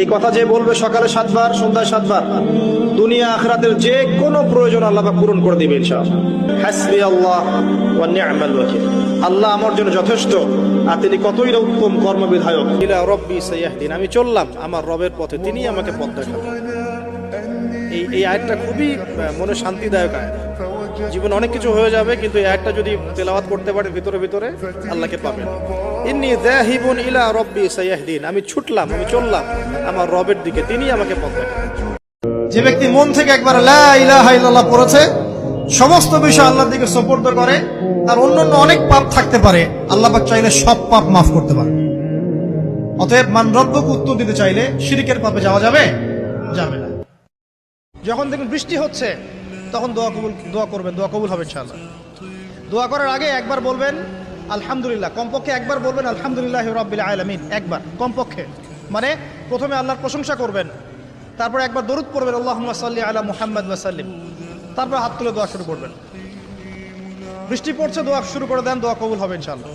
এই কথা যে বলবে সকালে 7 বার, সন্ধ্যায় 7 বার, দুনিয়া আখিরাতের যে কোনো প্রয়োজন আল্লাহ পাক পূরণ করে দিবে ইনশাআল্লাহ। হাসবি আল্লাহ ওয়া নি'মাল ওয়াকিল। আল্লাহ আমার জন্য যথেষ্ট, আর তিনি কতই না উত্তম কর্মবিধায়ক। ইলা রাব্বি সাইয়াহদিন, আমি চললাম আমার রবের পথে, তিনি আমাকে পথ দেখাবেন। এই আয়াতটা খুবই মনে শান্তিদায়ক আয়াত। জীবনে অনেক কিছু হয়ে যাবে, কিন্তু এই আয়াতটা যদি তেলাওয়াত করতে পারে ভিতরে ভিতরে, আল্লাহকে পাবেন। ইন্নী যাহিবুন ইলা রাব্বি সাইয়াহদিন, আমি ছুটলাম, আমি চললাম আমার রবের দিকে, তিনি আমাকে পথ দেখাবেন। যে ব্যক্তি মন থেকে একবার লা ইলাহা ইল্লাল্লাহ পড়েছে, সমস্ত বিষয় আল্লাহর দিকে সুপর্দ করে, তার অন্যান্য অনেক পাপ থাকতে পারে, আল্লাহ পাক চাইলে সব পাপ মাফ করতে পারে। অতএব মান রব্বুক উত্তর দিতে চাইলে শিরকের পাপে যাওয়া যাবে যাবে না। যখন দেখুন বৃষ্টি হচ্ছে, তখন দোয়া করবেন, দোয়া কবুল হবে ইনশাআল্লাহ। দোয়া করার আগে একবার বলবেন আলহামদুলিল্লাহ, কমপক্ষে একবার বলবেন আলহামদুলিল্লাহি রাব্বিল আলামিন, একবার কমপক্ষে। মানে প্রথমে আল্লাহর প্রশংসা করবেন, তারপর একবার দরুদ পড়বেন আল্লাহুম্মা সাল্লি আলা মুহাম্মাদ ওয়া সাল্লিম, তারপর হাত তুলে দোয়া শুরু করবেন। বৃষ্টি পড়ছে, দোয়া শুরু করে দেন, দোয়া কবুল হবে ইনশাআল্লাহ।